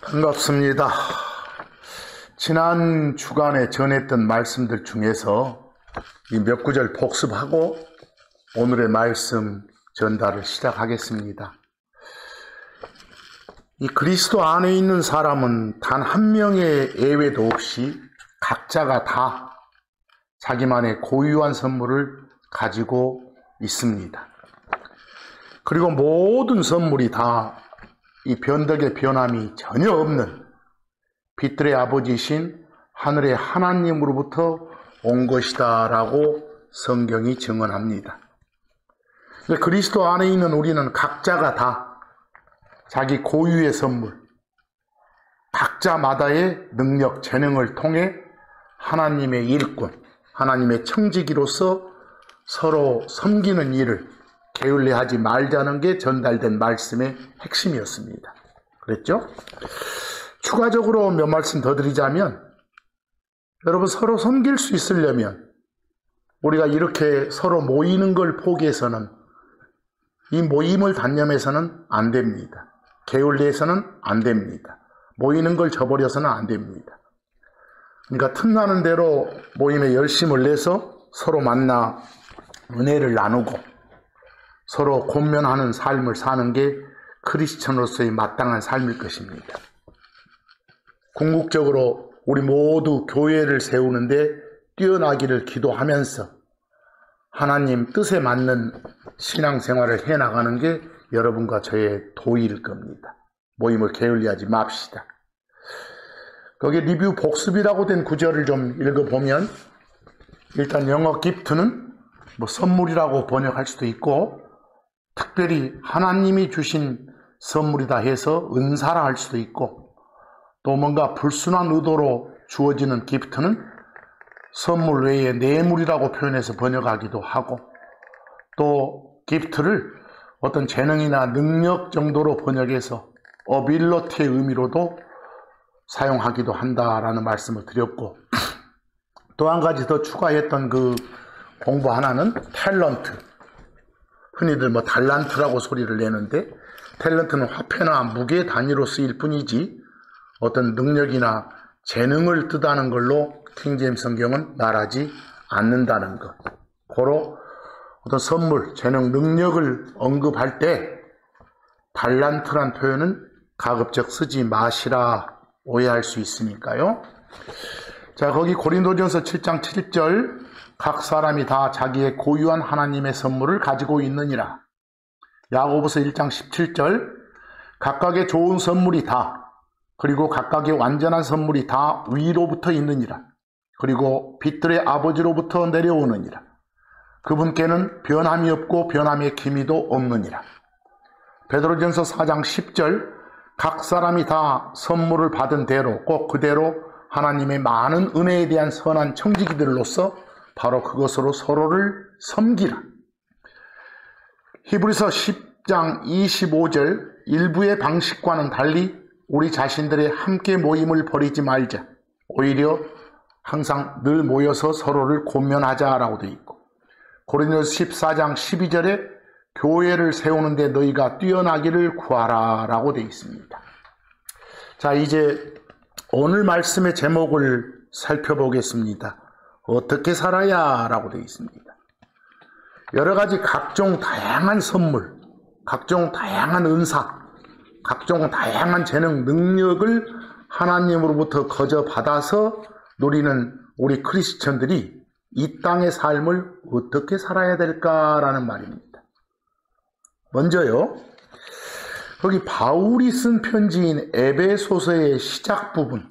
반갑습니다. 지난 주간에 전했던 말씀들 중에서 이 몇 구절 복습하고 오늘의 말씀 전달을 시작하겠습니다. 이 그리스도 안에 있는 사람은 단 한 명의 예외도 없이 각자가 다 자기만의 고유한 선물을 가지고 있습니다. 그리고 모든 선물이 다 이 변덕의 변함이 전혀 없는 빛들의 아버지이신 하늘의 하나님으로부터 온 것이다 라고 성경이 증언합니다. 그리스도 안에 있는 우리는 각자가 다 자기 고유의 선물, 각자마다의 능력, 재능을 통해 하나님의 일꾼, 하나님의 청지기로서 서로 섬기는 일을 게을리하지 말자는 게 전달된 말씀의 핵심이었습니다. 그랬죠? 추가적으로 몇 말씀 더 드리자면, 여러분 서로 섬길 수 있으려면 우리가 이렇게 서로 모이는 걸 포기해서는, 이 모임을 단념해서는 안 됩니다. 게을리해서는 안 됩니다. 모이는 걸 저버려서는 안 됩니다. 그러니까 틈나는 대로 모임에 열심을 내서 서로 만나 은혜를 나누고 서로 권면하는 삶을 사는 게 크리스천으로서의 마땅한 삶일 것입니다. 궁극적으로 우리 모두 교회를 세우는데 뛰어나기를 기도하면서 하나님 뜻에 맞는 신앙생활을 해나가는 게 여러분과 저의 도의일 겁니다. 모임을 게을리하지 맙시다. 거기 리뷰 복습이라고 된 구절을 좀 읽어보면, 일단 영어 기프트는 선물이라고 번역할 수도 있고, 특별히 하나님이 주신 선물이다 해서 은사라 할 수도 있고, 또 뭔가 불순한 의도로 주어지는 기프트는 선물 외에 뇌물이라고 표현해서 번역하기도 하고, 또 기프트를 어떤 재능이나 능력 정도로 번역해서 어빌러티의 의미로도 사용하기도 한다라는 말씀을 드렸고, 또 한 가지 더 추가했던 그 공부 하나는 탤런트, 흔히들 달란트라고 소리를 내는데, 탤런트는 화폐나 무게 단위로 쓰일 뿐이지 어떤 능력이나 재능을 뜻하는 걸로 킹제임스 성경은 말하지 않는다는 것. 고로 어떤 선물, 재능, 능력을 언급할 때 달란트란 표현은 가급적 쓰지 마시라 오해할 수 있으니까요. 자, 거기 고린도전서 7장 7절, 각 사람이 다 자기의 고유한 하나님의 선물을 가지고 있느니라. 야고보서 1장 17절, 각각의 좋은 선물이 다, 그리고 각각의 완전한 선물이 다 위로부터 있느니라. 그리고 빛들의 아버지로부터 내려오느니라. 그분께는 변함이 없고 변함의 기미도 없느니라. 베드로전서 4장 10절, 각 사람이 다 선물을 받은 대로 꼭 그대로 하나님의 많은 은혜에 대한 선한 청지기들로서 바로 그것으로 서로를 섬기라. 히브리서 10장 25절, 일부의 방식과는 달리 우리 자신들의 함께 모임을 버리지 말자. 오히려 항상 늘 모여서 서로를 권면하자라고 되어 있고, 고린도서 14장 12절에 교회를 세우는데 너희가 뛰어나기를 구하라 라고 되어 있습니다. 자, 이제 오늘 말씀의 제목을 살펴보겠습니다. 어떻게 살아야 라고 되어 있습니다. 여러 가지 각종 다양한 선물, 각종 다양한 은사, 각종 다양한 재능, 능력을 하나님으로부터 거저 받아서 누리는 우리 크리스천들이 이 땅의 삶을 어떻게 살아야 될까라는 말입니다. 먼저요, 거기 바울이 쓴 편지인 에베소서의 시작 부분,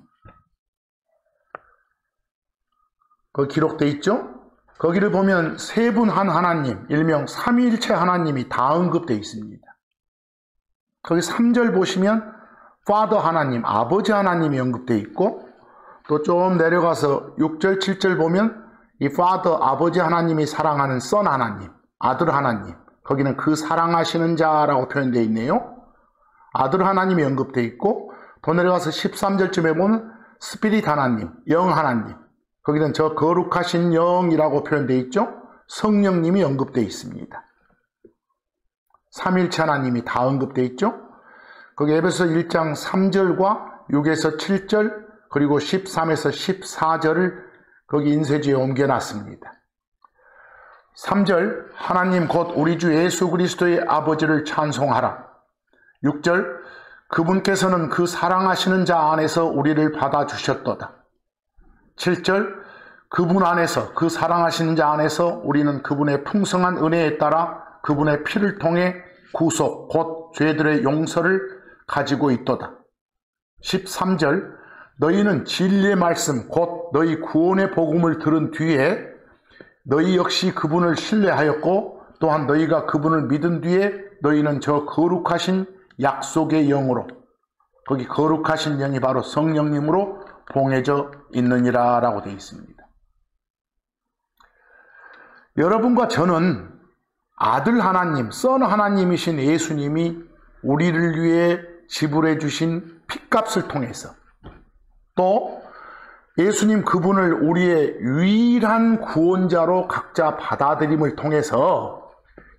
거기 기록되어 있죠? 거기를 보면 세 분 한 하나님, 일명 삼위일체 하나님이 다 언급되어 있습니다. 거기 3절 보시면 Father 하나님, 아버지 하나님이 언급되어 있고, 또 좀 내려가서 6절, 7절 보면 이 Father, 아버지 하나님이 사랑하는 Son 하나님, 아들 하나님, 거기는 그 사랑하시는 자라고 표현되어 있네요. 아들 하나님이 언급되어 있고, 더 내려가서 13절쯤에 보면 스피릿 하나님, 영 하나님, 거기는 저 거룩하신 영이라고 표현되어 있죠. 성령님이 언급되어 있습니다. 삼일체 하나님이 다 언급되어 있죠. 거기 에베소 1장 3절과 6에서 7절 그리고 13에서 14절을 거기 인쇄지에 옮겨놨습니다. 3절 하나님 곧 우리 주 예수 그리스도의 아버지를 찬송하라. 6절 그분께서는 그 사랑하시는 자 안에서 우리를 받아주셨도다. 7절 그분 안에서 그 사랑하시는 자 안에서 우리는 그분의 풍성한 은혜에 따라 그분의 피를 통해 구속 곧 죄들의 용서를 가지고 있도다. 13절 너희는 진리의 말씀 곧 너희 구원의 복음을 들은 뒤에 너희 역시 그분을 신뢰하였고 또한 너희가 그분을 믿은 뒤에 너희는 저 거룩하신 약속의 영으로 거기 거룩하신 영이 바로 성령님으로 봉해져 있느니라 라고 되어 있습니다. 여러분과 저는 아들 하나님, 선 하나님이신 예수님이 우리를 위해 지불해 주신 핏값을 통해서 또 예수님 그분을 우리의 유일한 구원자로 각자 받아들임을 통해서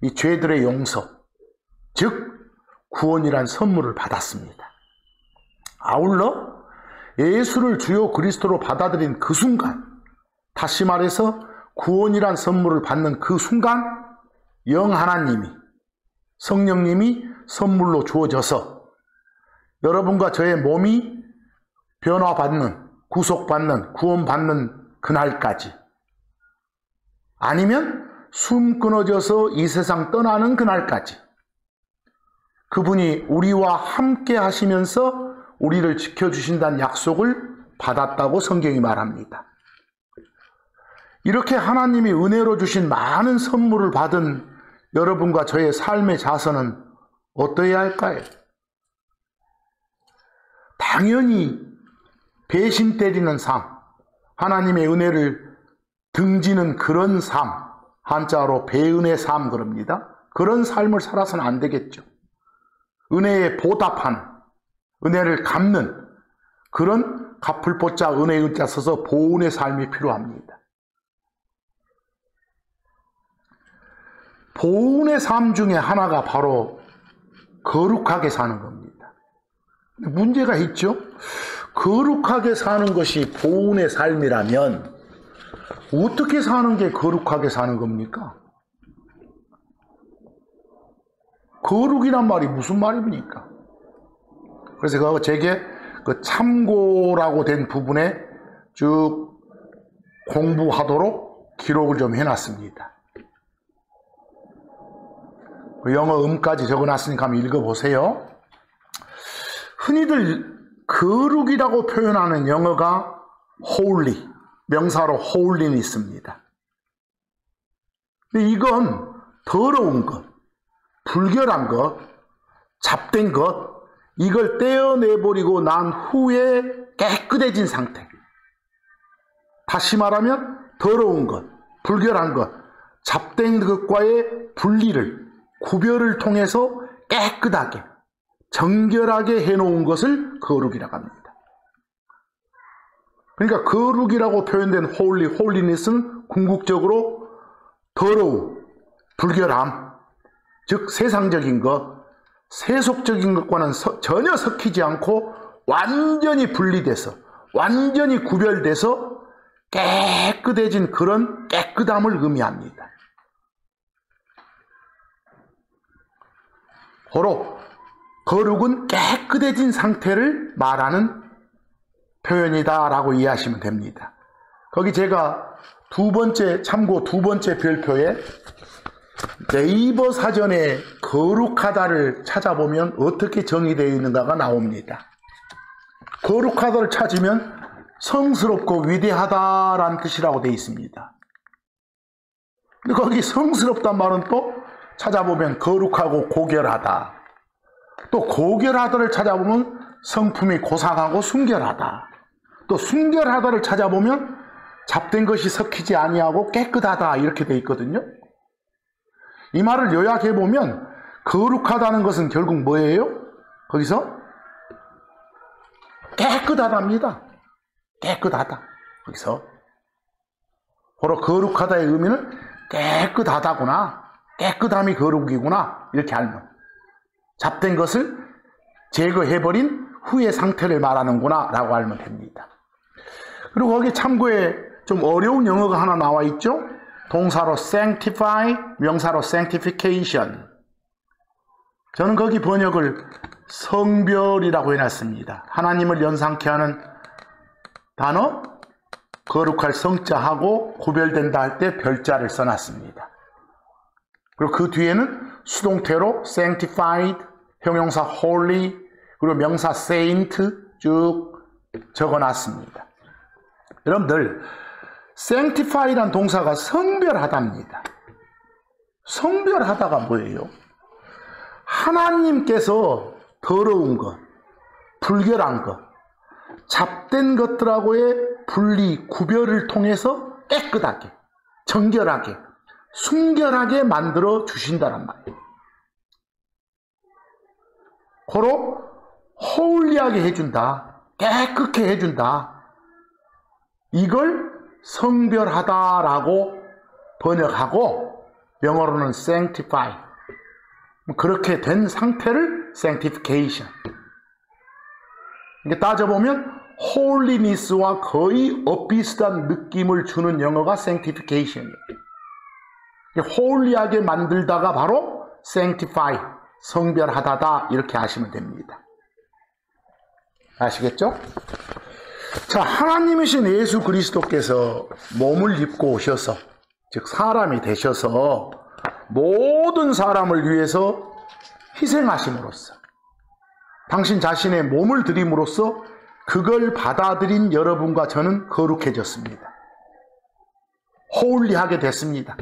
이 죄들의 용서, 즉 구원이란 선물을 받았습니다. 아울러 예수를 주요 그리스도로 받아들인 그 순간, 다시 말해서 구원이란 선물을 받는 그 순간 영 하나님이, 성령님이 선물로 주어져서 여러분과 저의 몸이 변화받는, 구속받는, 구원받는 그날까지, 아니면 숨 끊어져서 이 세상 떠나는 그날까지 그분이 우리와 함께 하시면서 우리를 지켜주신다는 약속을 받았다고 성경이 말합니다. 이렇게 하나님이 은혜로 주신 많은 선물을 받은 여러분과 저의 삶의 자세는 어떠해야 할까요? 당연히 배신 때리는 삶, 하나님의 은혜를 등지는 그런 삶, 한자로 배은의 삶 그럽니다. 그런 삶을 살아서는 안 되겠죠. 은혜에 보답하는, 은혜를 갚는 그런 갚을 보자 은혜의 은자 써서 보은의 삶이 필요합니다. 보은의 삶 중에 하나가 바로 거룩하게 사는 겁니다. 문제가 있죠? 거룩하게 사는 것이 보은의 삶이라면 어떻게 사는 게 거룩하게 사는 겁니까? 거룩이란 말이 무슨 말입니까? 그래서 제게 그 참고라고 된 부분에 쭉 공부하도록 기록을 좀 해놨습니다. 그 영어 음까지 적어놨으니까 한번 읽어보세요. 흔히들 거룩이라고 표현하는 영어가 holy, 명사로 holiness입니다. 근데 이건 더러운 것, 불결한 것, 잡된 것, 이걸 떼어내버리고 난 후에 깨끗해진 상태. 다시 말하면 더러운 것, 불결한 것, 잡된 것과의 분리를, 구별을 통해서 깨끗하게, 정결하게 해놓은 것을 거룩이라고 합니다. 그러니까 거룩이라고 표현된 holiness는 궁극적으로 더러움, 불결함, 즉 세상적인 것, 세속적인 것과는 전혀 섞이지 않고 완전히 분리돼서, 완전히 구별돼서 깨끗해진 그런 깨끗함을 의미합니다. 바로 거룩은 깨끗해진 상태를 말하는 표현이다라고 이해하시면 됩니다. 거기 제가 참고 두 번째 별표에 네이버 사전에 거룩하다를 찾아보면 어떻게 정의되어 있는가가 나옵니다. 거룩하다를 찾으면 성스럽고 위대하다라는 뜻이라고 되어 있습니다. 근데 거기 성스럽단 말은 또 찾아보면 거룩하고 고결하다. 또 고결하다를 찾아보면 성품이 고상하고 순결하다. 또 순결하다를 찾아보면 잡된 것이 섞이지 아니하고 깨끗하다 이렇게 되어 있거든요. 이 말을 요약해보면 거룩하다는 것은 결국 뭐예요? 거기서 깨끗하답니다. 깨끗하다. 거기서 바로 거룩하다의 의미는 깨끗하다구나, 깨끗함이 거룩이구나 이렇게 알면 잡된 것을 제거해버린 후의 상태를 말하는구나 라고 알면 됩니다. 그리고 거기 참고에 좀 어려운 영어가 하나 나와 있죠. 동사로 sanctify, 명사로 sanctification. 저는 거기 번역을 성별이라고 해놨습니다. 하나님을 연상케 하는 단어, 거룩할 성자하고 구별된다 할 때 별자를 써놨습니다. 그리고 그 뒤에는 수동태로 sanctified, 형용사 holy, 그리고 명사 saint 쭉 적어놨습니다. 여러분들 sanctify란 동사가 성별하다입니다. 성별하다가 뭐예요? 하나님께서 더러운 것, 불결한 것, 잡된 것들하고의 분리, 구별을 통해서 깨끗하게, 정결하게, 순결하게 만들어 주신다는 말이에요. 고로 홀리하게 해준다, 깨끗게 해준다. 이걸 성별하다라고 번역하고 영어로는 sanctify. 그렇게 된 상태를 sanctification. 이게 따져보면 holiness와 거의 엇비슷한 느낌을 주는 영어가 sanctification이에요. 홀리하게 만들다가 바로 sanctify, 성별하다다 이렇게 아시면 됩니다. 아시겠죠? 자, 하나님이신 예수 그리스도께서 몸을 입고 오셔서, 즉 사람이 되셔서 모든 사람을 위해서 희생하심으로써 당신 자신의 몸을 드림으로써 그걸 받아들인 여러분과 저는 거룩해졌습니다. 홀리하게 됐습니다.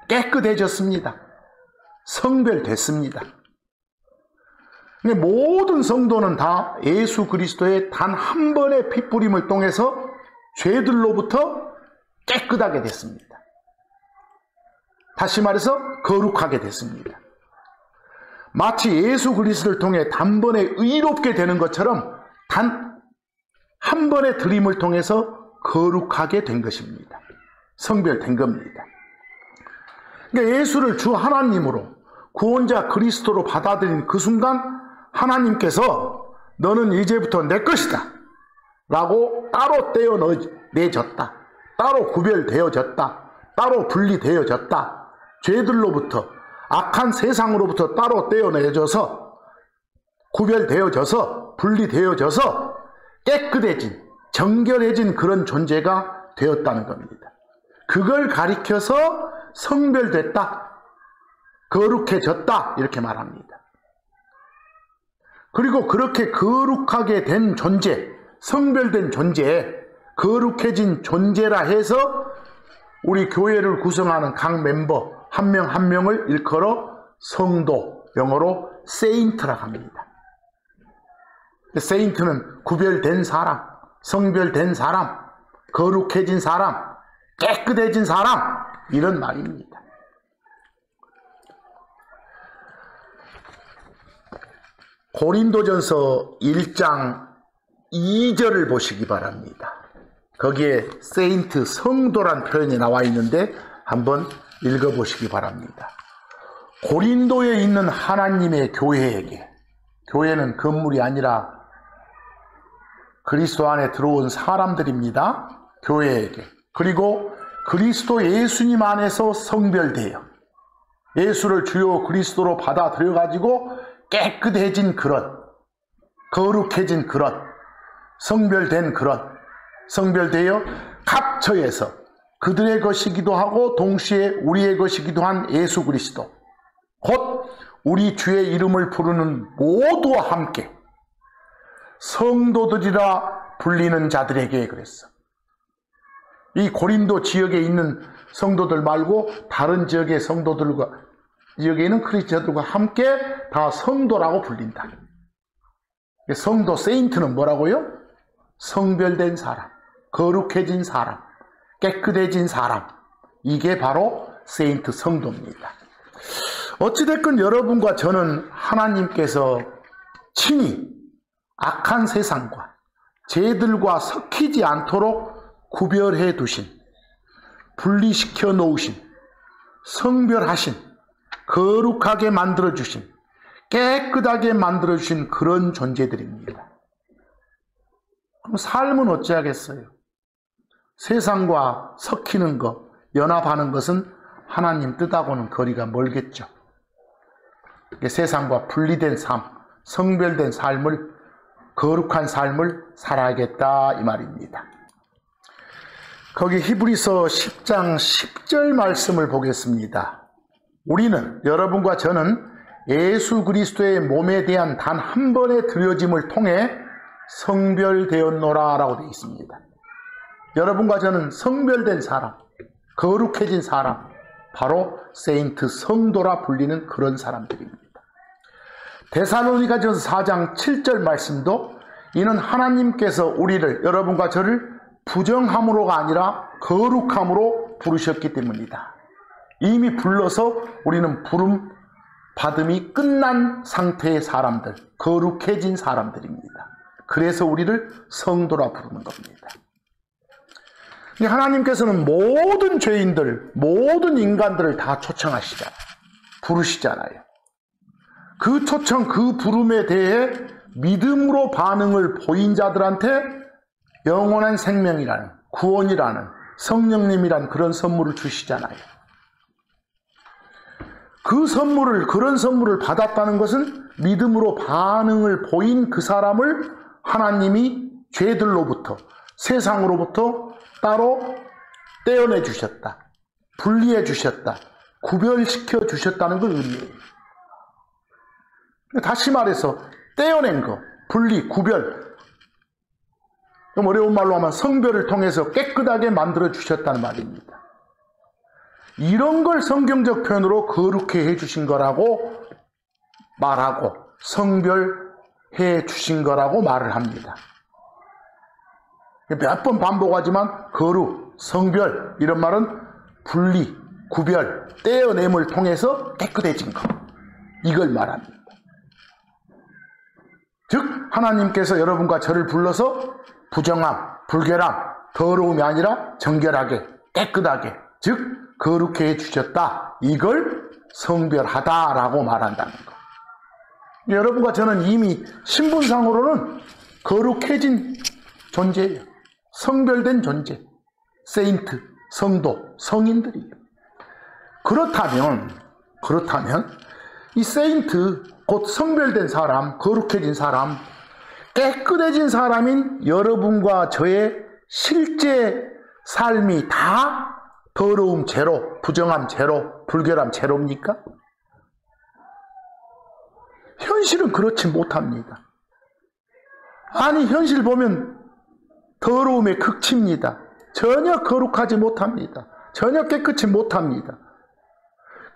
깨끗해졌습니다. 성별됐습니다. 근데 모든 성도는 다 예수 그리스도의 단 한 번의 피뿌림을 통해서 죄들로부터 깨끗하게 됐습니다. 다시 말해서 거룩하게 됐습니다. 마치 예수 그리스도를 통해 단번에 의롭게 되는 것처럼 단 한 번의 드림을 통해서 거룩하게 된 것입니다. 성별된 겁니다. 그러니까 예수를 주 하나님으로 구원자 그리스도로 받아들인 그 순간 하나님께서 너는 이제부터 내 것이다 라고 따로 떼어내졌다, 따로 구별되어졌다, 따로 분리되어졌다, 죄들로부터 악한 세상으로부터 따로 떼어내져서 구별되어져서 분리되어져서 깨끗해진, 정결해진 그런 존재가 되었다는 겁니다. 그걸 가리켜서 성별됐다, 거룩해졌다 이렇게 말합니다. 그리고 그렇게 거룩하게 된 존재, 성별된 존재, 거룩해진 존재라 해서 우리 교회를 구성하는 각 멤버 한 명 한 명을 일컬어 성도, 영어로 saint라고 합니다. saint는 구별된 사람, 성별된 사람, 거룩해진 사람, 깨끗해진 사람 이런 말입니다. 고린도전서 1장 2절을 보시기 바랍니다. 거기에 세인트, 성도란 표현이 나와 있는데 한번 읽어보시기 바랍니다. 고린도에 있는 하나님의 교회에게, 교회는 건물이 아니라 그리스도 안에 들어온 사람들입니다. 교회에게, 그리고 그리스도 예수님 안에서 성별되어 예수를 주요 그리스도로 받아들여가지고 깨끗해진 그런, 거룩해진 그런, 성별된 그런, 성별되어 합처해서 그들의 것이기도 하고 동시에 우리의 것이기도 한 예수 그리스도, 곧 우리 주의 이름을 부르는 모두와 함께 성도들이라 불리는 자들에게 그랬어. 이 고린도 지역에 있는 성도들 말고 다른 지역의 성도들과, 지역에 있는 크리스천들과 함께 다 성도라고 불린다. 성도, 세인트는 뭐라고요? 성별된 사람, 거룩해진 사람, 깨끗해진 사람, 이게 바로 세인트, 성도입니다. 어찌됐건 여러분과 저는 하나님께서 친히 악한 세상과 죄들과 섞이지 않도록 구별해 두신, 분리시켜 놓으신, 성별하신, 거룩하게 만들어주신, 깨끗하게 만들어주신 그런 존재들입니다. 그럼 삶은 어찌하겠어요? 세상과 섞이는 것, 연합하는 것은 하나님 뜻하고는 거리가 멀겠죠. 세상과 분리된 삶, 성별된 삶을, 거룩한 삶을 살아야겠다 이 말입니다. 거기 히브리서 10장 10절 말씀을 보겠습니다. 우리는, 여러분과 저는 예수 그리스도의 몸에 대한 단 한 번의 드려짐을 통해 성별되었노라 라고 되어 있습니다. 여러분과 저는 성별된 사람, 거룩해진 사람, 바로 세인트, 성도라 불리는 그런 사람들입니다. 데살로니가전서 4장 7절 말씀도 이는 하나님께서 우리를, 여러분과 저를 부정함으로가 아니라 거룩함으로 부르셨기 때문이다. 이미 불러서 우리는 부름 받음이 끝난 상태의 사람들, 거룩해진 사람들입니다. 그래서 우리를 성도라 부르는 겁니다. 하나님께서는 모든 죄인들, 모든 인간들을 다 초청하시잖아요. 부르시잖아요. 그 초청, 그 부름에 대해 믿음으로 반응을 보인 자들한테 영원한 생명이라는, 구원이라는, 성령님이란 그런 선물을 주시잖아요. 그 선물을, 그런 선물을 받았다는 것은 믿음으로 반응을 보인 그 사람을 하나님이 죄들로부터, 세상으로부터 따로 떼어내 주셨다. 분리해 주셨다. 구별시켜 주셨다는 걸 의미해요. 다시 말해서 떼어낸 거, 분리, 구별, 좀 어려운 말로 하면 성별을 통해서 깨끗하게 만들어 주셨다는 말입니다. 이런 걸 성경적 표현으로 거룩해 주신 거라고 말하고 성별해 주신 거라고 말을 합니다. 몇 번 반복하지만 거룩, 성별 이런 말은 분리, 구별, 떼어냄을 통해서 깨끗해진 것, 이걸 말합니다. 즉 하나님께서 여러분과 저를 불러서 부정함, 불결함, 더러움이 아니라 정결하게, 깨끗하게, 즉 거룩해 주셨다. 이걸 성별하다라고 말한다는 것. 여러분과 저는 이미 신분상으로는 거룩해진 존재예요. 성별된 존재, 세인트, 성도, 성인들이에요. 그렇다면 이 세인트, 곧 성별된 사람, 거룩해진 사람, 깨끗해진 사람인 여러분과 저의 실제 삶이 다 더러움 제로, 부정함 제로, 불결함 제로입니까? 현실은 그렇지 못합니다. 아니, 현실 보면 더러움의 극치입니다. 전혀 거룩하지 못합니다. 전혀 깨끗이 못합니다.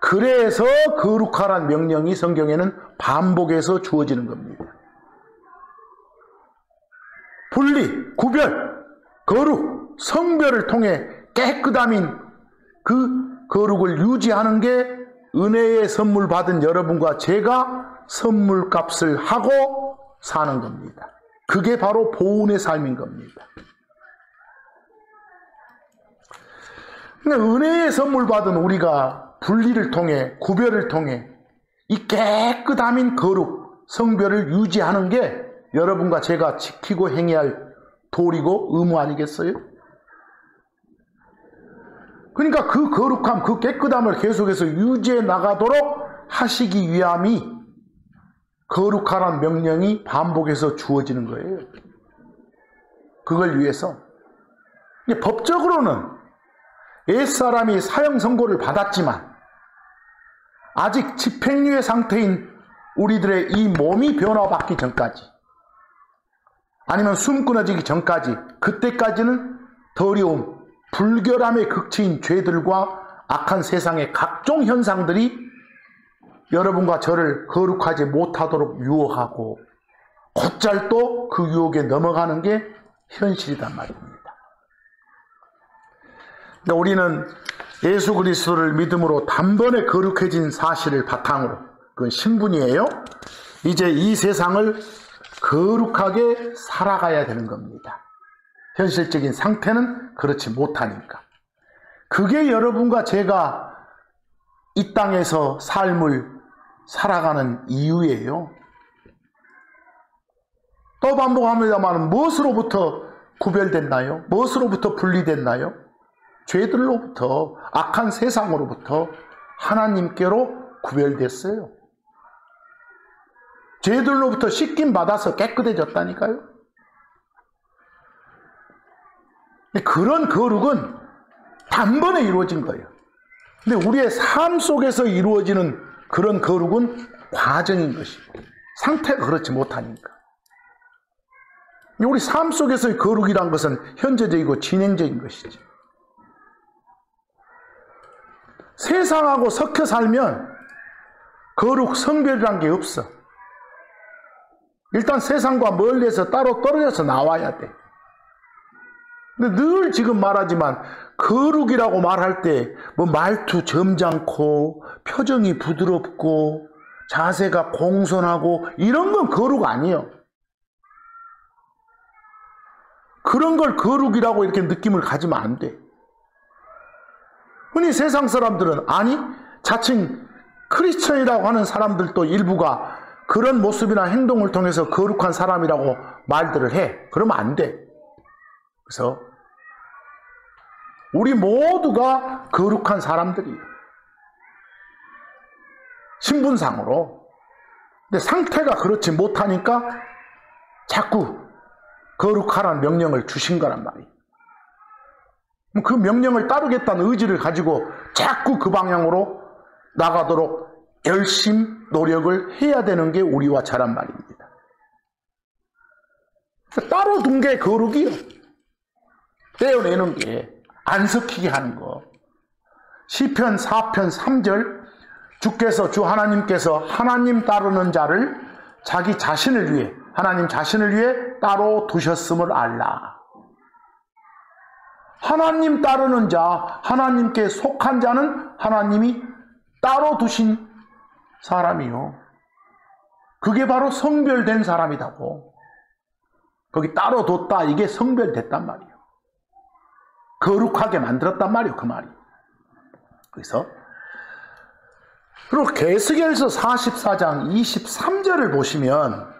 그래서 거룩하란 명령이 성경에는 반복해서 주어지는 겁니다. 분리, 구별, 거룩, 성별을 통해 깨끗함인 그 거룩을 유지하는 게 은혜의 선물 받은 여러분과 제가 선물값을 하고 사는 겁니다. 그게 바로 보은의 삶인 겁니다. 은혜의 선물 받은 우리가 분리를 통해, 구별을 통해 이 깨끗함인 거룩, 성별을 유지하는 게 여러분과 제가 지키고 행해야 할 도리고 의무 아니겠어요? 그러니까 그 거룩함, 그 깨끗함을 계속해서 유지해 나가도록 하시기 위함이 거룩하란 명령이 반복해서 주어지는 거예요. 그걸 위해서. 법적으로는 옛사람이 사형 선고를 받았지만 아직 집행유예 상태인 우리들의 이 몸이 변화받기 전까지, 아니면 숨 끊어지기 전까지, 그때까지는 더러움, 불결함의 극치인 죄들과 악한 세상의 각종 현상들이 여러분과 저를 거룩하지 못하도록 유혹하고 곧잘 또 그 유혹에 넘어가는 게 현실이란 말입니다. 우리는 예수 그리스도를 믿음으로 단번에 거룩해진 사실을 바탕으로, 그건 신분이에요. 이제 이 세상을 거룩하게 살아가야 되는 겁니다. 현실적인 상태는 그렇지 못하니까. 그게 여러분과 제가 이 땅에서 삶을 살아가는 이유예요. 또 반복합니다만 무엇으로부터 구별됐나요? 무엇으로부터 분리됐나요? 죄들로부터, 악한 세상으로부터 하나님께로 구별됐어요. 죄들로부터 씻김 받아서 깨끗해졌다니까요. 그런 거룩은 단번에 이루어진 거예요. 근데 우리의 삶 속에서 이루어지는 그런 거룩은 과정인 것이고 상태가 그렇지 못하니까. 우리 삶 속에서의 거룩이란 것은 현재적이고 진행적인 것이지. 세상하고 섞여 살면 거룩, 성별이란 게 없어. 일단 세상과 멀리서 따로 떨어져서 나와야 돼. 근데 늘 지금 말하지만 거룩이라고 말할 때 뭐 말투 점잖고 표정이 부드럽고 자세가 공손하고 이런 건 거룩 아니에요. 그런 걸 거룩이라고 이렇게 느낌을 가지면 안 돼. 흔히 세상 사람들은 아니 자칭 크리스천이라고 하는 사람들도 일부가 그런 모습이나 행동을 통해서 거룩한 사람이라고 말들을 해. 그러면 안 돼. 그래서 우리 모두가 거룩한 사람들이에요. 신분상으로. 근데 상태가 그렇지 못하니까 자꾸 거룩하라는 명령을 주신 거란 말이에요. 그 명령을 따르겠다는 의지를 가지고 자꾸 그 방향으로 나가도록 열심히 노력을 해야 되는 게 우리와 저란 말입니다. 따로 둔 게 거룩이요. 떼어내는 게 안 섞이게 하는 거. 시편 4편 3절 주께서 주 하나님께서 하나님 따르는 자를 자기 자신을 위해 하나님 자신을 위해 따로 두셨음을 알라. 하나님 따르는 자, 하나님께 속한 자는 하나님이 따로 두신 사람이요. 그게 바로 성별된 사람이라고. 거기 따로 뒀다. 이게 성별됐단 말이에요. 거룩하게 만들었단 말이에요. 그 말이. 그래서 그리고 계시록에서 44장 23절을 보시면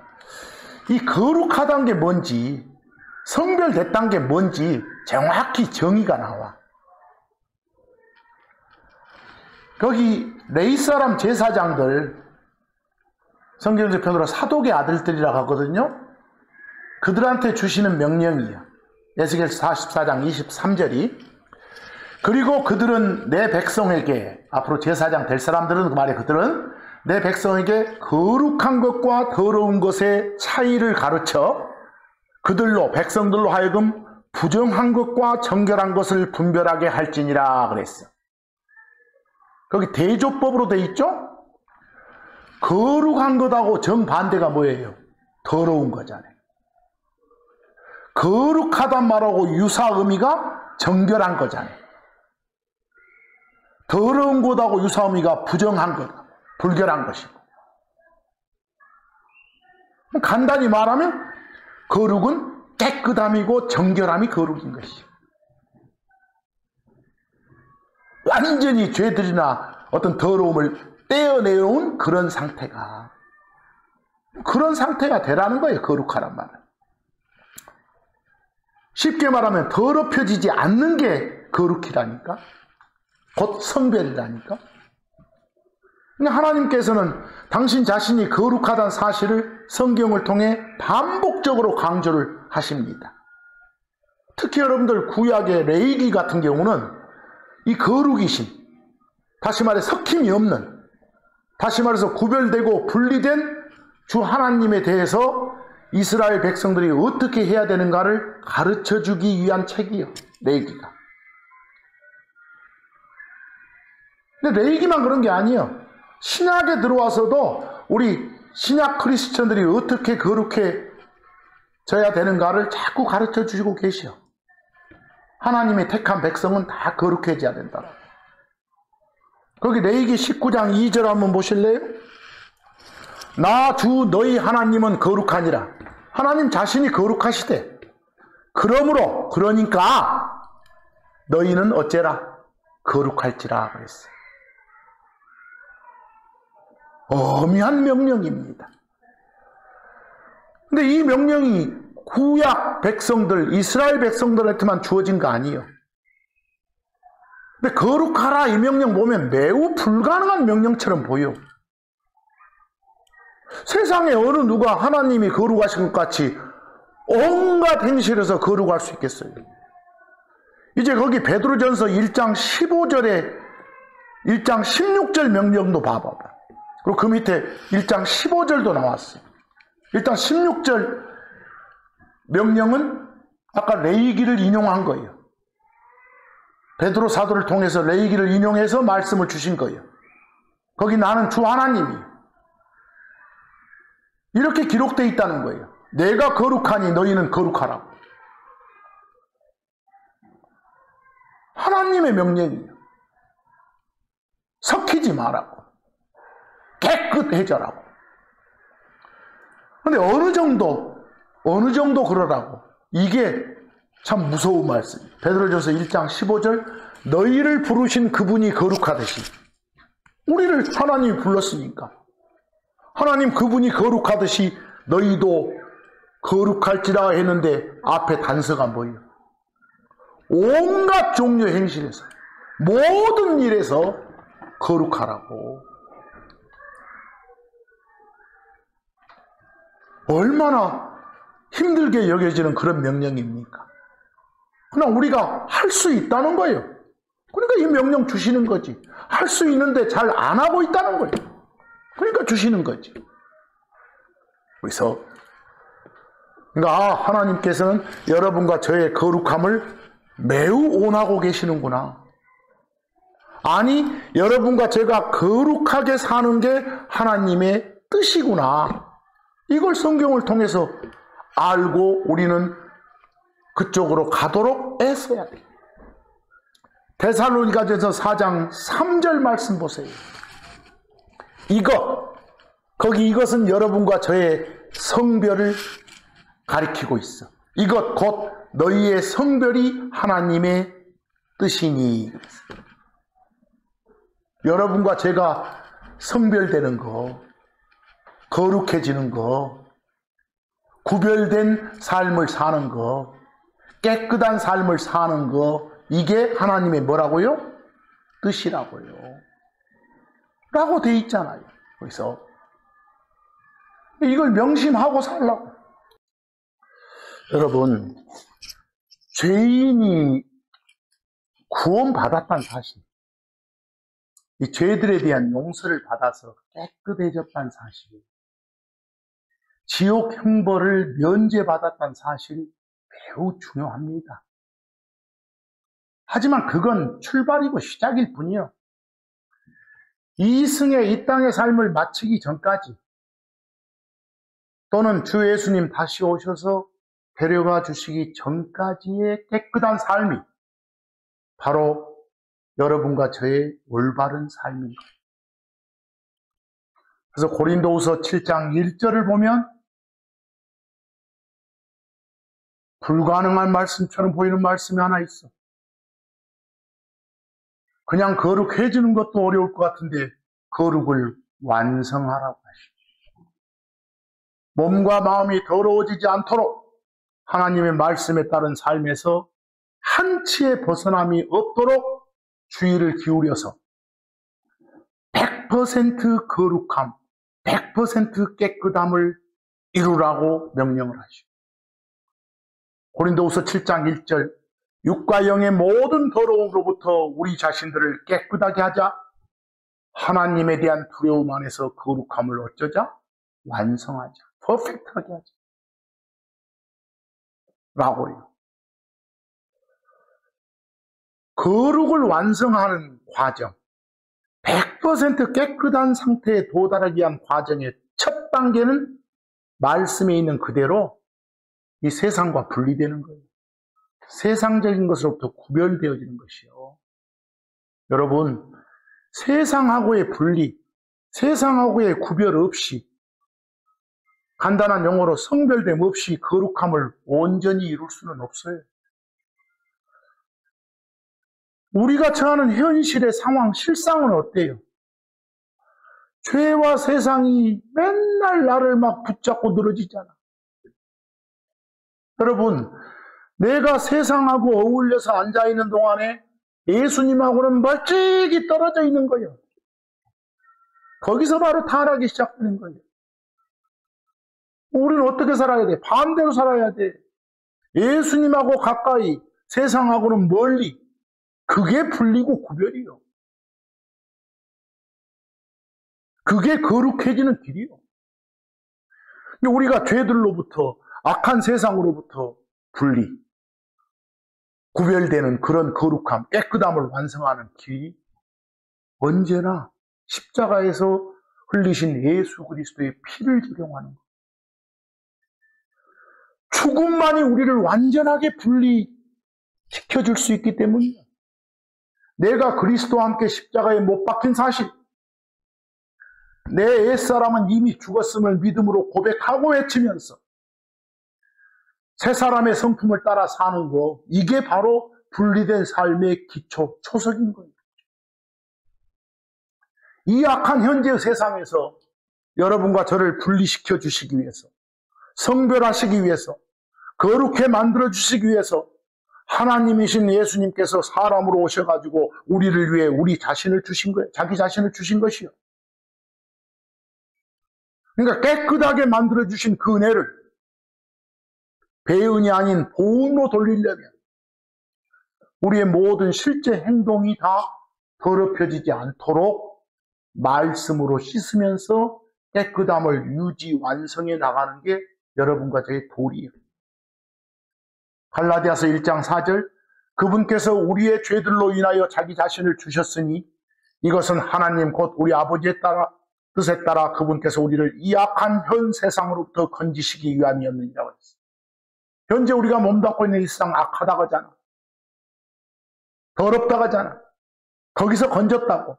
이 거룩하다는 게 뭔지 성별됐다는 게 뭔지 정확히 정의가 나와. 거기 레위 사람 제사장들 성경적 표현으로 사독의 아들들이라고 하거든요. 그들한테 주시는 명령이에요. 에스겔서 44장 23절이 그리고 그들은 내 백성에게 앞으로 제사장 될 사람들은 그 말에 그들은 내 백성에게 거룩한 것과 더러운 것의 차이를 가르쳐 그들로 백성들로 하여금 부정한 것과 정결한 것을 분별하게 할지니라 그랬어. 거기 대조법으로 돼 있죠? 거룩한 것하고 정반대가 뭐예요? 더러운 거잖아요. 거룩하단 말하고 유사 의미가 정결한 거잖아요. 더러운 것하고 유사 의미가 부정한 것, 불결한 것이고. 간단히 말하면 거룩은 깨끗함이고 정결함이 거룩인 것이에요. 완전히 죄들이나 어떤 더러움을 떼어내온 그런 상태가 되라는 거예요. 거룩하란 말은. 쉽게 말하면 더럽혀지지 않는 게 거룩이라니까. 곧 성별이라니까. 근데 하나님께서는 당신 자신이 거룩하다는 사실을 성경을 통해 반복적으로 강조를 하십니다. 특히 여러분들 구약의 레위기 같은 경우는 이 거룩이신, 다시 말해 섞임이 없는, 다시 말해서 구별되고 분리된 주 하나님에 대해서 이스라엘 백성들이 어떻게 해야 되는가를 가르쳐주기 위한 책이에요. 레위기가. 근데 레위기만 그런 게 아니에요. 신약에 들어와서도 우리 신약 크리스천들이 어떻게 거룩해져야 되는가를 자꾸 가르쳐주시고 계셔. 하나님의 택한 백성은 다 거룩해져야 된다. 거기 레위기 19장 2절 한번 보실래요? 나 주 너희 하나님은 거룩하니라. 하나님 자신이 거룩하시대. 그러니까 너희는 어째라? 거룩할지라 그랬어요. 어미한 명령입니다. 근데 이 명령이 구약 백성들, 이스라엘 백성들한테만 주어진 거 아니에요. 근데 거룩하라 이 명령 보면 매우 불가능한 명령처럼 보여. 세상에 어느 누가 하나님이 거룩하신 것 같이 온갖 행실에서 거룩할 수 있겠어요? 이제 거기 베드로전서 1장 15절에 1장 16절 명령도 봐봐. 그리고 그 밑에 1장 15절도 나왔어. 일단 16절 명령은 아까 레위기를 인용한 거예요. 베드로 사도를 통해서 레위기를 인용해서 말씀을 주신 거예요. 거기 나는 주 하나님이 이렇게 기록되어 있다는 거예요. 내가 거룩하니 너희는 거룩하라고. 하나님의 명령이에요. 섞이지 말라고. 깨끗해져라고. 근데 어느 정도 그러라고. 이게 참 무서운 말씀이에요. 베드로전서 1장 15절 너희를 부르신 그분이 거룩하듯이. 우리를 하나님이 불렀으니까. 하나님 그분이 거룩하듯이 너희도 거룩할지라 했는데 앞에 단서가 뭐예요? 온갖 종류의 행실에서 모든 일에서 거룩하라고. 얼마나 힘들게 여겨지는 그런 명령입니까? 그러나 우리가 할 수 있다는 거예요. 그러니까 이 명령 주시는 거지. 할 수 있는데 잘 안 하고 있다는 거예요. 그러니까 주시는 거지. 그래서 그러니까 하나님께서는 여러분과 저의 거룩함을 매우 원하고 계시는구나. 아니, 여러분과 제가 거룩하게 사는 게 하나님의 뜻이구나. 이걸 성경을 통해서 알고 우리는 그쪽으로 가도록 애써야 돼요. 데살로니가전서 4장 3절 말씀 보세요. 거기 이것은 여러분과 저의 성별을 가리키고 있어. 이것 곧 너희의 성별이 하나님의 뜻이니. 여러분과 제가 성별되는 거, 거룩해지는 거, 구별된 삶을 사는 거, 깨끗한 삶을 사는 거, 이게 하나님의 뭐라고요? 뜻이라고요. 라고 돼 있잖아요. 그래서 이걸 명심하고 살라고. 여러분, 죄인이 구원받았다는 사실, 이 죄들에 대한 용서를 받아서 깨끗해졌다는 사실, 지옥 형벌을 면제받았다는 사실이 매우 중요합니다. 하지만 그건 출발이고 시작일 뿐이요. 이승의 이 땅의 삶을 마치기 전까지, 또는 주 예수님 다시 오셔서 데려가 주시기 전까지의 깨끗한 삶이 바로 여러분과 저의 올바른 삶인 거예요. 그래서 고린도후서 7장 1절을 보면 불가능한 말씀처럼 보이는 말씀이 하나 있어. 그냥 거룩해지는 것도 어려울 것 같은데 거룩을 완성하라고 하십니다. 몸과 마음이 더러워지지 않도록 하나님의 말씀에 따른 삶에서 한치의 벗어남이 없도록 주의를 기울여서 100% 거룩함, 100% 깨끗함을 이루라고 명령을 하시고, 고린도후서 7장 1절 육과 영의 모든 더러움으로부터 우리 자신들을 깨끗하게 하자. 하나님에 대한 두려움 안에서 거룩함을 어쩌자? 완성하자. 퍼펙트하게 하자. 라고요. 거룩을 완성하는 과정, 100% 깨끗한 상태에 도달하기 위한 과정의 첫 단계는 말씀에 있는 그대로 이 세상과 분리되는 거예요. 세상적인 것으로부터 구별되어지는 것이요. 여러분, 세상하고의 분리, 세상하고의 구별 없이, 간단한 용어로 성별됨 없이 거룩함을 온전히 이룰 수는 없어요. 우리가 처하는 현실의 상황, 실상은 어때요? 죄와 세상이 맨날 나를 막 붙잡고 늘어지잖아. 여러분, 내가 세상하고 어울려서 앉아있는 동안에 예수님하고는 멀찍이 떨어져 있는 거예요. 거기서 바로 타락이 시작되는 거예요. 우리는 어떻게 살아야 돼? 반대로 살아야 돼. 예수님하고 가까이, 세상하고는 멀리. 그게 분리고 구별이요. 그게 거룩해지는 길이요. 우리가 죄들로부터, 악한 세상으로부터 분리, 구별되는 그런 거룩함, 깨끗함을 완성하는 길이 언제나 십자가에서 흘리신 예수 그리스도의 피를 적용하는 것. 죽음만이 우리를 완전하게 분리시켜줄 수 있기 때문이야. 내가 그리스도와 함께 십자가에 못 박힌 사실, 내 옛사람은 이미 죽었음을 믿음으로 고백하고 외치면서 새 사람의 성품을 따라 사는 거, 이게 바로 분리된 삶의 기초, 초석인 거예요. 이 악한 현재의 세상에서 여러분과 저를 분리시켜 주시기 위해서, 성별하시기 위해서, 거룩해 만들어 주시기 위해서 하나님이신 예수님께서 사람으로 오셔가지고 우리를 위해 우리 자신을 주신 거예요. 자기 자신을 주신 것이요. 그러니까 깨끗하게 만들어 주신 그 은혜를 배은이 아닌 보응으로 돌리려면 우리의 모든 실제 행동이 다 더럽혀지지 않도록 말씀으로 씻으면서 깨끗함을 유지 완성해 나가는 게 여러분과 저의 도리예요. 갈라디아서 1장 4절, 그분께서 우리의 죄들로 인하여 자기 자신을 주셨으니 이것은 하나님 곧 우리 아버지의 뜻에 따라 그분께서 우리를 이 악한 현 세상으로부터 건지시기 위함이었느니라고 했어요. 현재 우리가 몸담고 있는 이 세상 악하다고 하잖아. 더럽다고 하잖아. 거기서 건졌다고.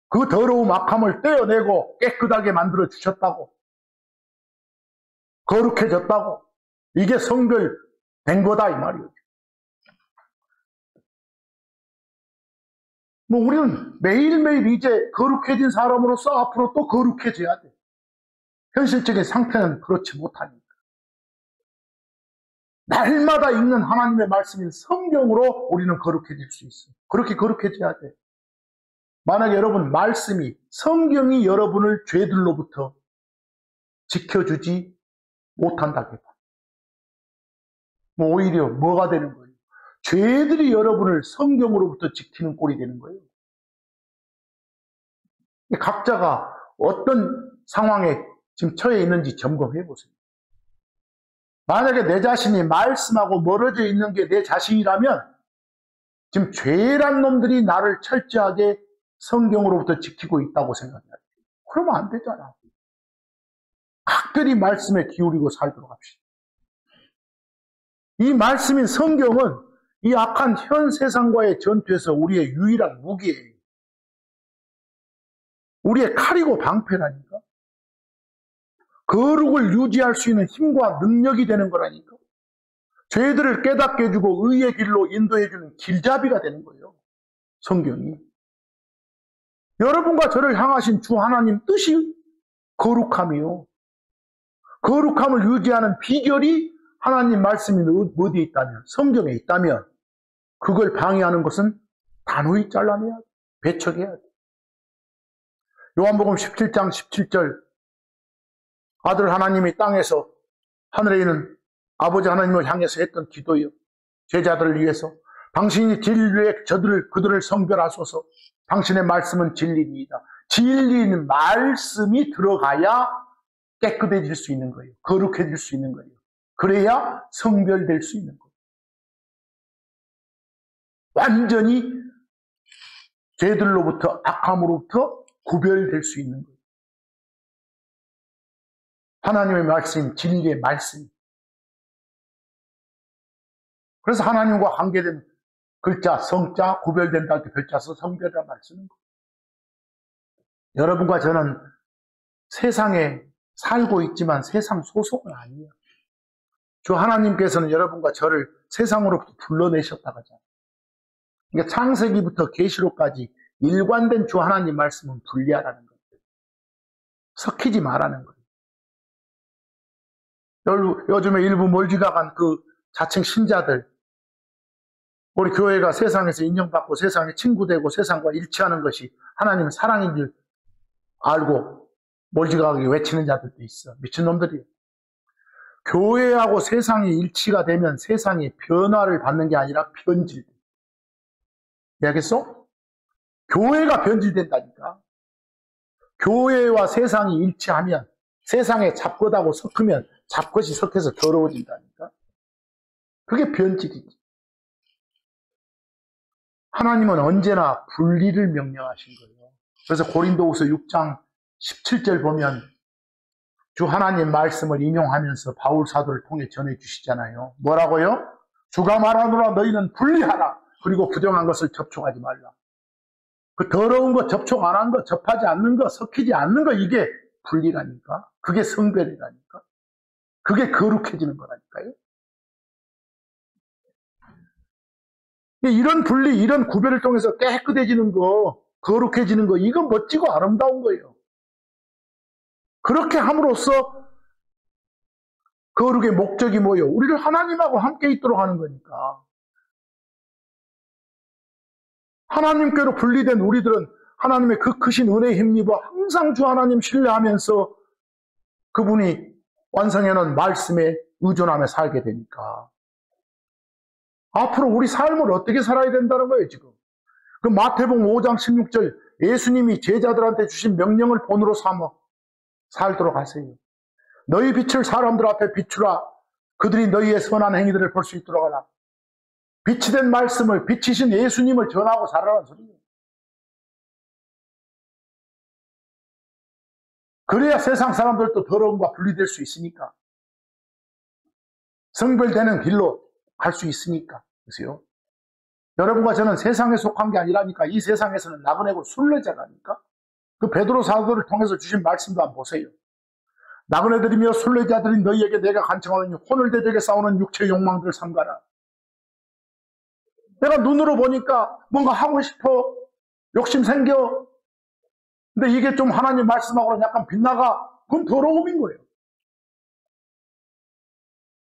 그 더러움 악함을 떼어내고 깨끗하게 만들어 주셨다고. 거룩해졌다고. 이게 성별된 거다 이 말이에요. 우리는 매일매일 이제 거룩해진 사람으로서 앞으로 또 거룩해져야 돼. 현실적인 상태는 그렇지 못하니까. 날마다 읽는 하나님의 말씀인 성경으로 우리는 거룩해질 수 있어요. 그렇게 거룩해져야 돼. 만약에 여러분 말씀이, 성경이 여러분을 죄들로부터 지켜주지 못한다고 해봐. 오히려 뭐가 되는 거예요? 죄들이 여러분을 성경으로부터 지키는 꼴이 되는 거예요. 각자가 어떤 상황에 지금 처해 있는지 점검해 보세요. 만약에 내 자신이 말씀하고 멀어져 있는 게 내 자신이라면 지금 죄란 놈들이 나를 철저하게 성경으로부터 지키고 있다고 생각해야 돼. 그러면 안 되잖아. 각별히 말씀에 기울이고 살도록 합시다. 이 말씀인 성경은 이 악한 현 세상과의 전투에서 우리의 유일한 무기예요. 우리의 칼이고 방패라니까. 거룩을 유지할 수 있는 힘과 능력이 되는 거라니까. 죄들을 깨닫게 해주고 의의 길로 인도해주는 길잡이가 되는 거예요. 성경이. 여러분과 저를 향하신 주 하나님 뜻이 거룩함이요. 거룩함을 유지하는 비결이 하나님 말씀이 어디에 있다면, 성경에 있다면 그걸 방해하는 것은 단호히 잘라내야 돼. 배척해야 돼. 요한복음 17장 17절, 아들 하나님이 땅에서 하늘에 있는 아버지 하나님을 향해서 했던 기도요. 제자들을 위해서 당신이 진리에 그들을 성별하소서. 당신의 말씀은 진리입니다. 진리는 말씀이 들어가야 깨끗해질 수 있는 거예요. 거룩해질 수 있는 거예요. 그래야 성별될 수 있는 거예요. 완전히 죄들로부터, 악함으로부터 구별될 수 있는 거예요. 하나님의 말씀, 진리의 말씀. 그래서 하나님과 관계된 글자, 성자, 구별된다 할 때 별자 써 성별이라는 말 쓰는 거예요. 여러분과 저는 세상에 살고 있지만 세상 소속은 아니에요. 주 하나님께서는 여러분과 저를 세상으로부터 불러내셨다고 하잖아요. 그러니까 창세기부터 계시록까지 일관된 주 하나님 말씀은 분리하라는 거예요. 섞이지 말라는 거예요. 요즘에 일부 멀지각한 그 자칭 신자들, 우리 교회가 세상에서 인정받고 세상에 친구되고 세상과 일치하는 것이 하나님 사랑인 줄 알고 멀지각하게 외치는 자들도 있어. 미친놈들이에요. 교회하고 세상이 일치가 되면 세상이 변화를 받는 게 아니라 변질돼. 이해하겠어? 교회가 변질된다니까. 교회와 세상이 일치하면 세상에 잡것하고 섞으면 잡것이 섞여서 더러워진다니까. 그게 변질이지. 하나님은 언제나 분리를 명령하신 거예요. 그래서 고린도후서 6장 17절 보면 주 하나님 말씀을 인용하면서 바울 사도를 통해 전해주시잖아요. 뭐라고요? 주가 말하노라 너희는 분리하라. 그리고 부정한 것을 접촉하지 말라. 그 더러운 거 접촉 안 한 거, 접하지 않는 거, 섞이지 않는 거, 이게 분리라니까. 그게 성별이라니까. 그게 거룩해지는 거라니까요. 이런 분리, 이런 구별을 통해서 깨끗해지는 거, 거룩해지는 거, 이건 멋지고 아름다운 거예요. 그렇게 함으로써 거룩의 목적이 뭐예요? 우리를 하나님하고 함께 있도록 하는 거니까. 하나님께로 분리된 우리들은 하나님의 그 크신 은혜에 힘입어 항상 주 하나님 신뢰하면서 그분이 완성해놓은 말씀에 의존하며 살게 되니까. 앞으로 우리 삶을 어떻게 살아야 된다는 거예요, 지금. 그 마태복음 5장 16절 예수님이 제자들한테 주신 명령을 본으로 삼아 살도록 하세요. 너희 빛을 사람들 앞에 비추라. 그들이 너희의 선한 행위들을 볼 수 있도록 하라. 빛이 된 말씀을, 빛이신 예수님을 전하고 살아라는 소리예요. 그래야 세상 사람들도 더러움과 분리될 수 있으니까. 성별되는 길로 갈 수 있으니까. 그래서요. 여러분과 저는 세상에 속한 게 아니라니까. 이 세상에서는 나그네고 순례자라니까. 그 베드로 사도를 통해서 주신 말씀도 한번 보세요. 나그네들이며 순례자들이 너희에게 내가 간청하노니 혼을 대적에 싸우는 육체의 욕망들을 삼가라. 내가 눈으로 보니까 뭔가 하고 싶어. 욕심 생겨. 근데 이게 좀 하나님 말씀하고는 약간 빗나가. 그건 더러움인 거예요.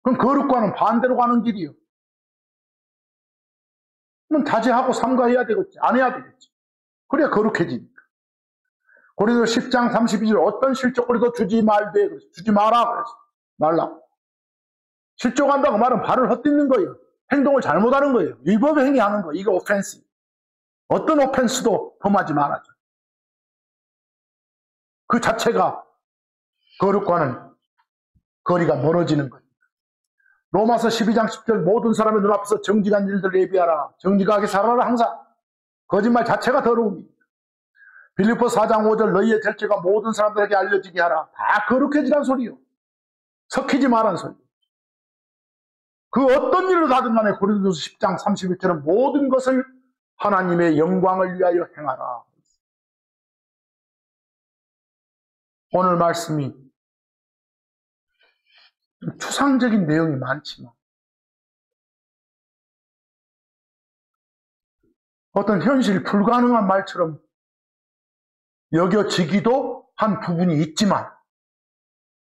그건 거룩과는 반대로 가는 길이에요. 그럼 자제하고 삼가해야 되겠지. 안 해야 되겠지. 그래야 거룩해지니까. 고린도 10장 32절 어떤 실족거리도 주지 말되 주지 마라 그랬어. 말라. 실족한다고 말은 발을 헛딛는 거예요. 행동을 잘못하는 거예요. 위법의 행위하는 거. 이거 오펜스. 어떤 오펜스도 범하지 말아줘. 그 자체가 거룩과는 거리가 멀어지는 거예요. 로마서 12장 10절 모든 사람의 눈앞에서 정직한 일들을 예비하라. 정직하게 살아라 항상. 거짓말 자체가 더러움입니다. 빌립보 4장 5절 너희의 절제가 모든 사람들에게 알려지게 하라. 다 거룩해지란 소리요. 섞이지 말란 소리. 그 어떤 일을 하든 간에 고린도서 10장 31절은 모든 것을 하나님의 영광을 위하여 행하라. 오늘 말씀이 추상적인 내용이 많지만 어떤 현실 불가능한 말처럼 여겨지기도 한 부분이 있지만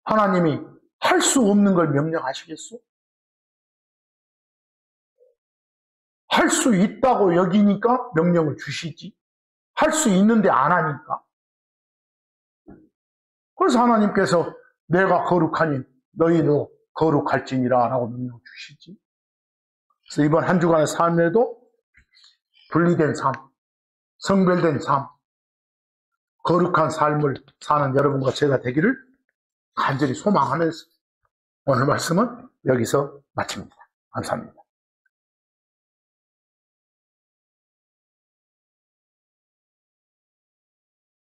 하나님이 할 수 없는 걸 명령하시겠소? 할 수 있다고 여기니까 명령을 주시지. 할 수 있는데 안 하니까. 그래서 하나님께서 내가 거룩하니 너희도 거룩할지니라 라고 명령 주시지. 그래서 이번 한 주간의 삶에도 분리된 삶, 성별된 삶, 거룩한 삶을 사는 여러분과 제가 되기를 간절히 소망하면서 오늘 말씀은 여기서 마칩니다. 감사합니다.